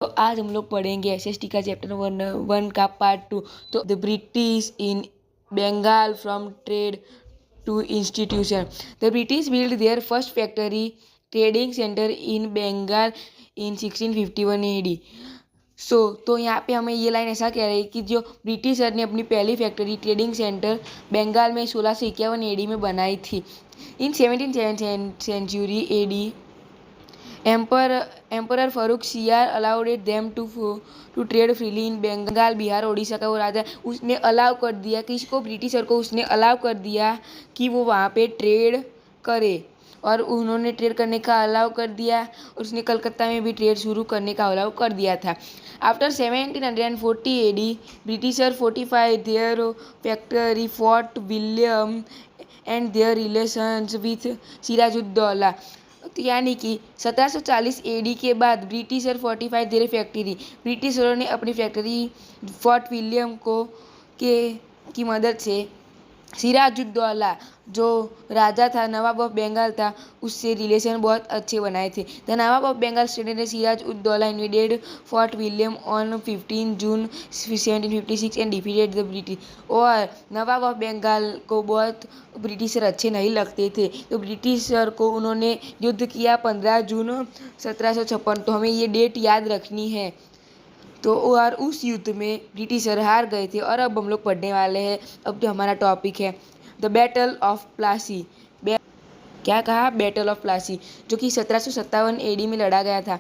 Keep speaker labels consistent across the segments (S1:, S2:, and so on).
S1: तो आज हम लोग पढ़ेंगे एसएसटी का चैप्टर 1 का पार्ट 2। तो the British in Bengal from trade to institution. The British build their first factory trading centre in Bengal in 1651 AD. तो यहाँ पे हमें ये लाइन ऐसा कह रही है कि जो ब्रिटिशर ने अपनी पहली फैक्ट्री ट्रेडिंग सेंटर बंगाल में 1651 एडी में बनाई थी। In 17th century AD emperor Farrukhsiyar allowed them to trade freely in Bengal. Bihar Orissa का वो राजा, उसने अलाउ कर दिया, किसको, ब्रिटिशर को उसने अलाउ कर दिया कि वो वहाँ पे ट्रेड करे, और उन्होंने ट्रेड करने का अलाउ कर दिया, और उसने कलकत्ता में भी ट्रेड शुरू करने का अलाउ कर दिया था। After 1740 AD Britisher fortified their factory Fort William and their relations with Sirajuddaula. तो यानी कि 1740 एडी के बाद ब्रिटिशर फोर्टिफाइड देयर फैक्ट्री, ब्रिटिशरों ने अपनी फैक्ट्री फोर्ट विलियम को के की मदद से सिराजुद्दौला जो राजा था, नवाब ऑफ बंगाल था, उससे रिलेशन बहुत अच्छे बनाए थे। The Nawab of Bengal stated Sirajuddaula invaded Fort William on 15 June 1756 and defeated the British. और नवाब ऑफ बंगाल को बहुत ब्रिटिशर अच्छे नहीं लगते थे, तो ब्रिटिशर को उन्होंने युद्ध किया 15 जून 1756। तो हमें ये डेट याद रखनी है। तो और उस युद्ध में ब्रिटिशर हार गए थे। और अब हम लोग पढ़ने वाले हैं, अब जो हमारा टॉपिक है द बैटल ऑफ प्लासी। क्या कहा? बैटल ऑफ प्लासी, जो कि 1757 एडी में लड़ा गया था।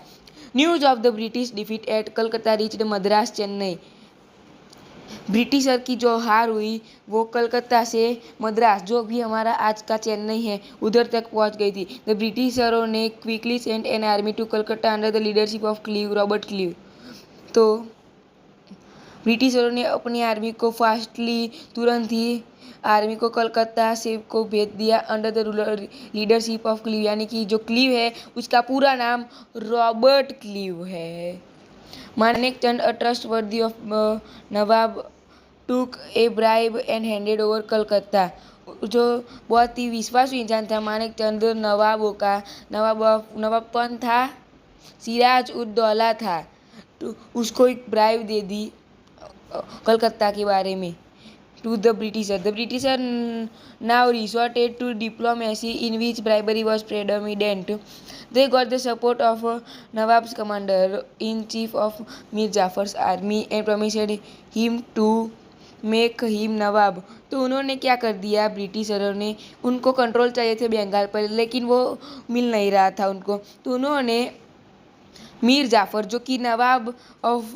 S1: News of the British defeat at Calcutta reached Madras Chennai. Britisher की जो हार हुई वो कलकत्ता से मद्रास, जो भी हमारा आज का चेन्नई है, उधर तक पहुंच गई थी। द ब्रिटिशरों ने quickly sent an army to Calcutta under the leadership of Robert Clive. तो ब्रिटिशरों ने अपनी आर्मी को फास्टली, तुरंत ही आर्मी को कलकत्ता से को भेज दिया under the leadership of cleave, यानी कि जो क्लीव है उसका पूरा नाम रॉबर्ट क्लीव है। मानेकचंद अ trustworthy of nawab took a bribe and handed over Calcutta, जो बहुत ही विश्वासु इंसान था मानेकचंद, नवाबों का नवाब कौन था? सिराज उद दौला था। तो उसको एक ब्राइब दे दी कलकत्ता के बारे में to the Britisher. The Britisher now resorted to diplomacy in which bribery was predominant. They got the support of Nawab's commander-in-chief of Mir Jafar's army and promised him to make him नवाब। तो उन्होंने क्या कर दिया, ब्रिटिशरों ने, उनको control चाहिए थे बंगाल पर, लेकिन वो मिल नहीं रहा था उनको। तो उन्होंने मीर जाफ़र, जो कि नवाब ऑफ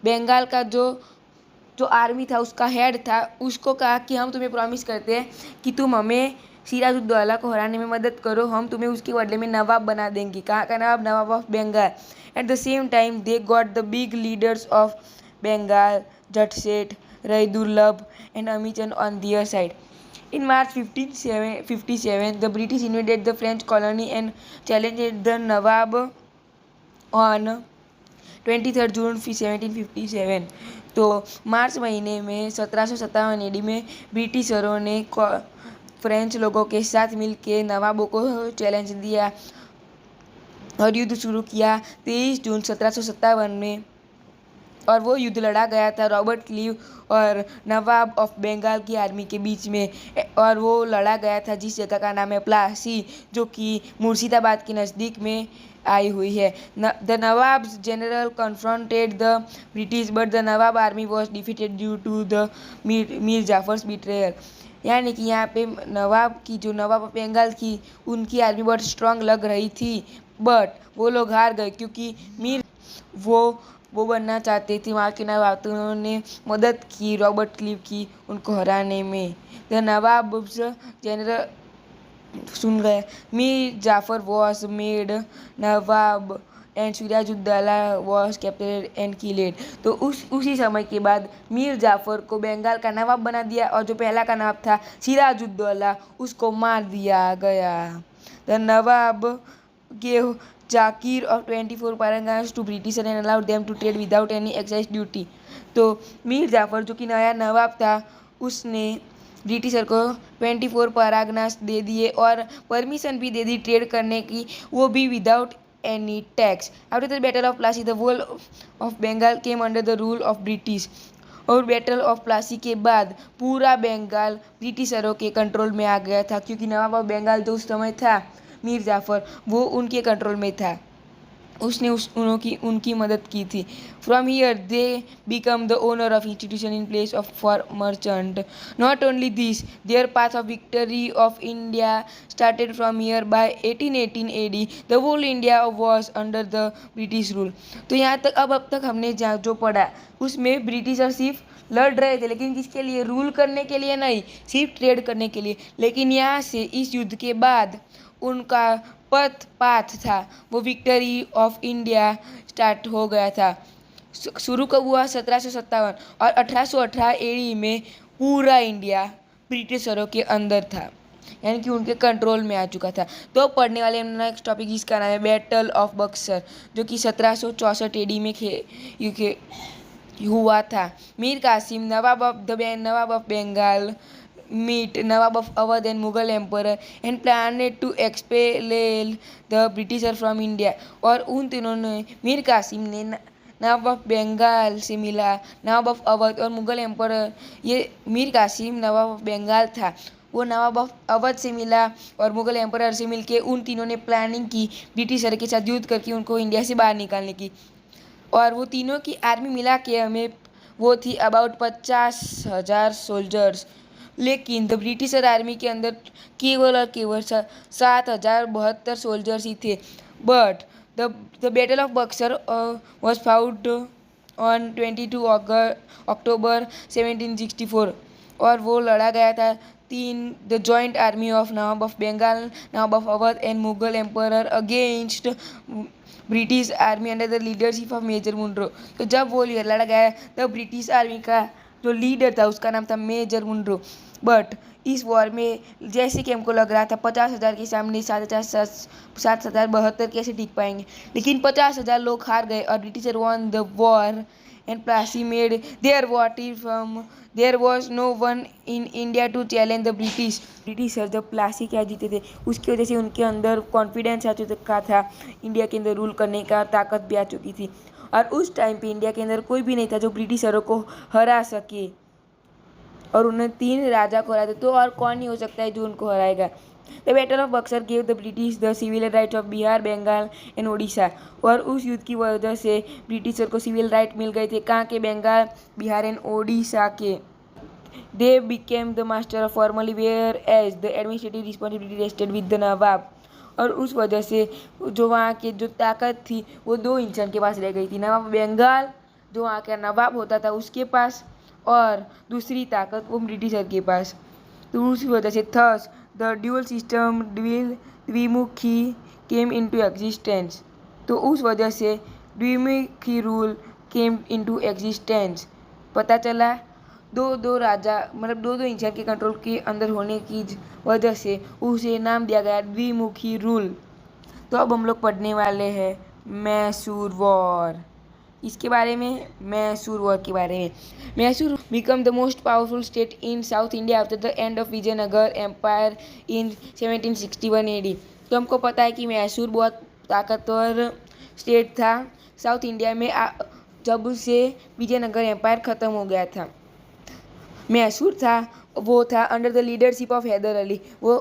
S1: बंगाल का जो आर्मी था, उसका हेड था, उसको कहा कि हम तुम्हें प्रॉमिस करते हैं कि तुम हमें सिराजुद्दौला को हराने में मदद करो, हम तुम्हें उसके बदले में नवाब बना देंगे। कहाँ का नवाब? Nawab of Bengal. At the same time they got the big leaders of Bengal, Jagat Seth, Rai Durlabh and Amichand on their side. In March 1557, the British invaded the French colony and challenged the Nawab on 23 जून 1757। तो मार्च महीने में 1757 एडी में ब्रिटिशरों ने फ्रेंच लोगों के साथ मिलकर नवाबों को चैलेंज दिया और युद्ध शुरू किया 23 जून 1757 में। और वो युद्ध लड़ा गया था रॉबर्ट क्लीव और नवाब ऑफ बंगाल की आर्मी के बीच में, और वो लड़ा गया था जिस जगह का नाम है प्लासी, जो कि मुर्शिदाबाद के नज़दीक में आई हुई है। The nawabs general confronted the British but the nawab army was defeated due to the Mir Jafar's betrayal. यानी कि यहाँ पे नवाब ऑफ बंगाल की, उनकी आर्मी बहुत स्ट्रांग लग रही थी, बट वो लोग हार गए क्योंकि मीर वो बनना चाहते थे वहाँ के नवाब। तो उन्होंने मदद की रॉबर्ट क्लीव की उनको हराने में। द नवाब्स जनरल, सुन गए, Mir Jafar was made Nawab and Sirajuddaula was captured and killed. तो उसी समय के बाद मीर जाफर को बंगाल का नवाब बना दिया, और जो पहला का नवाब था सिराजुद्दौला, उसको मार दिया गया। The Nawab gave Zakir of 24 Parganas to British and allowed them to trade without any excise duty। तो मीर जाफर, जो कि नया नवाब था, उसने ब्रिटिशर को 24 परगनास दे दिए और परमिशन भी दे दी ट्रेड करने की, वो भी without any tax. After the Battle of Plassey, the whole of Bengal came under the rule of British. और बैटल ऑफ प्लासी के बाद पूरा बंगाल ब्रिटिशरों के कंट्रोल में आ गया था, क्योंकि नवाब ऑफ बंगाल जो उस समय था मीर जाफर, वो उनके कंट्रोल में था। उसने उनकी मदद की थी। From here they become the owner of institution in place of for merchant. Not only this, their path of victory of India started from here by 1818 AD। The whole India was under the British rule. तो यहाँ तक अब तक हमने जो पढ़ा उसमें britisher सिर्फ लड़ रहे थे, लेकिन किसके लिए? रूल करने के लिए नहीं, सिर्फ ट्रेड करने के लिए। लेकिन यहाँ से इस युद्ध के बाद उनका पाथ था वो विक्ट्री ऑफ इंडिया स्टार्ट हो गया था। शुरू कब हुआ? 1757, और 1818 AD में पूरा इंडिया ब्रिटिशरों के अंदर था, यानी कि उनके कंट्रोल में आ चुका था। तो पढ़ने वाले नेक्स्ट टॉपिक जिसका नाम है बैटल ऑफ बक्सर, जो कि 1764 AD में हुआ था। Mir Qasim nawab of Bengal meet Nawab of Awadh and Mughal emperor and planned to expel the Britisher from India। और उन तीनों ने, मीर कासिम ने नवाब ऑफ बंगाल से मिला, नवाब ऑफ अवध और मुगल एम्पर। ये मीर कासिम नवाब ऑफ बंगाल था, वो नवाब ऑफ अवध से मिला और मुगल एम्पर से मिलके उन तीनों ने प्लानिंग की ब्रिटिशर के साथ युद्ध करके उनको इंडिया से बाहर निकालने की। और वो तीनों की आर्मी मिला के हमें वो थी अबाउट 50,000 सोल्जर्स। लेकिन द ब्रिटिशर आर्मी के अंदर केवल और केवल 7,072 सोल्जर्स ही थे। But the battle of Buxar was fought on 22 October 1764, और वो लड़ा गया था the joint army of Nawab of Bengal, Nawab of Awadh and Mughal emperor against British army under the leadership of Major Munro. तो जब वो लड़ा गया तब ब्रिटिश आर्मी का जो लीडर था उसका नाम था मेजर मुनरो। बट इस वॉर में जैसे कि हमको लग रहा था 50,000 के सामने 7,072 कैसे टिक पाएंगे, लेकिन 50,000 लोग हार गए और Britisher won the war and Plassey made their वॉटी from there was no one in India to challenge the Britisher. जब प्लासी क्या जीते थे उसकी वजह से उनके अंदर कॉन्फिडेंस आ चुका था, इंडिया के अंदर रूल करने का ताकत भी आ चुकी थी। और उस टाइम पे इंडिया के अंदर कोई भी नहीं था जो ब्रिटिशरों को हरा सके, और उन्हें 3 राजा को हराया था, तो और कौन ही हो सकता है जो उनको हराएगा। The battle of Buxar gave the British the civil rights of Bihar, Bengal and Orissa. और उस युद्ध की वजह से ब्रिटिशर को सिविल राइट मिल गए थे, कहाँ के? बंगाल, बिहार एंड ओडिशा के। They became the master of formally whereas the administrative responsibility rested with the nawab. और उस वजह से जो वहाँ के जो ताकत थी वो 2 इंसान के पास रह गई थी, नवाब बंगाल जो वहाँ का नवाब होता था उसके पास, और दूसरी ताकत वो ब्रिटिशर के पास। तो उस वजह से थस द ड्यूअल सिस्टम द्विमुखी केम इनटू एग्जिस्टेंस। तो उस वजह से द्विमुखी रूल केम इनटू एग्जिस्टेंस। पता चला दो राजा, मतलब 2 इंसान के कंट्रोल के अंदर होने की वजह से उसे नाम दिया गया द्विमुखी रूल। तो अब हम लोग पढ़ने वाले हैं मैसूर वॉर, इसके बारे में, मैसूर वॉर के बारे में। Mysore become the most powerful state in South India after the end of Vijayanagara empire in 1761 AD। तो हमको पता है कि मैसूर बहुत ताकतवर स्टेट था साउथ इंडिया में जब से विजयनगर एम्पायर ख़त्म हो गया था। मैसूर था वो था under the leadership of Hyder Ali. वो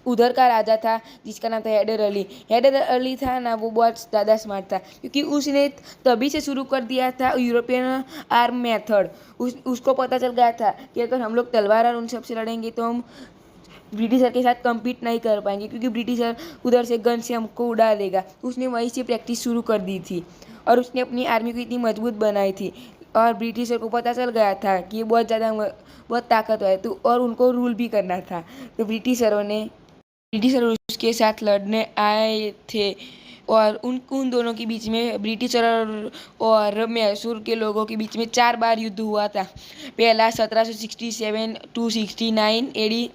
S1: उधर का राजा था जिसका नाम था हैदर अली। हैदर अली था ना, वो बहुत ज़्यादा स्मार्ट था, क्योंकि उसने तभी से शुरू कर दिया था यूरोपियन आर्म मेथड। उसको पता चल गया था कि अगर हम लोग तलवार और उन सब से लड़ेंगे तो हम ब्रिटिशर के साथ कम्पीट नहीं कर पाएंगे, क्योंकि ब्रिटिशर उधर से गन से हमको उड़ा देगा। उसने वहीं से प्रैक्टिस शुरू कर दी थी और उसने अपनी आर्मी को इतनी मजबूत बनाई थी, और ब्रिटिशर को पता चल गया था कि ये बहुत ताकतवर है, तो और उनको रूल भी करना था। तो ब्रिटिशर उसके साथ लड़ने आए थे, और उन दोनों के बीच में, ब्रिटिशर और मैसूर के लोगों के बीच में 4 बार युद्ध हुआ था। पहला 1767 to 69 AD,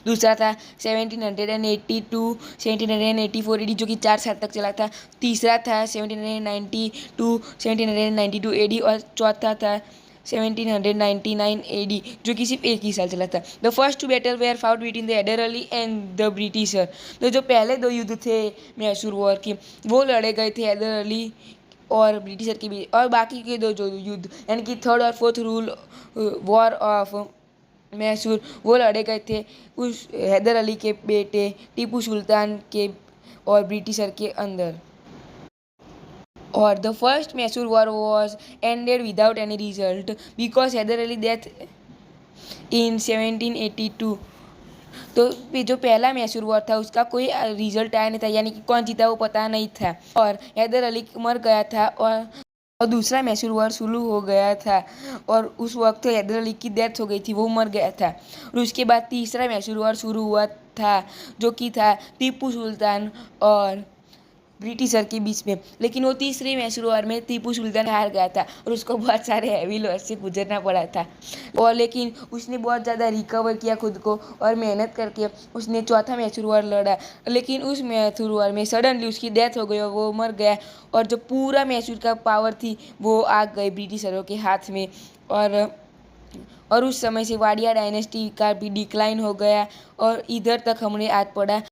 S1: दूसरा था 1780 to 1784 AD जो कि 4 साल तक चला था। तीसरा था 1790 to 1792 AD, और चौथा था 1799 AD, जो कि सिर्फ एक ही साल चला था। The first two battle were fought between the Hyder Ali and the Britisher. तो जो पहले दो युद्ध थे मैसूर वॉर की, वो लड़े गए थे हैदर अली और ब्रिटिशर के बीच, और बाकी के दो जो युद्ध यानी कि थर्ड और fourth rule war of Mysore, वो लड़े गए थे उस हैदर अली के बेटे टीपू सुल्तान के और ब्रिटिशर के अंदर। और the first Mysore war was ended without any result because Hyder Ali death in 1782। तो जो पहला मैसूर वॉर था उसका कोई रिजल्ट आया नहीं था, यानी कि कौन जीता वो पता नहीं था, और हैदर अली मर गया था, और दूसरा मैसूर वॉर शुरू हो गया था, और उस वक्त हैदर अली की डेथ हो गई थी, वो मर गया था। और उसके बाद तीसरा मैसूर वॉर शुरू हुआ था, जो कि था टीपू सुल्तान और ब्रिटिशर के बीच में। लेकिन वो तीसरे मैसूर वॉर में टीपू सुल्तान हार गया था और उसको बहुत सारे हैवी लॉस से गुजरना पड़ा था, और लेकिन उसने बहुत ज़्यादा रिकवर किया खुद को और मेहनत करके उसने चौथा मैसूर वॉर लड़ा। लेकिन उस मैसूर वॉर में सडनली उसकी डेथ हो गई और वो मर गया, और जो पूरा मैसूर का पावर थी वो आ गई ब्रिटिशरों के हाथ में, और उस समय से वाडिया डायनेस्टी का भी डिक्लाइन हो गया और इधर तक हमने आज पढ़ा।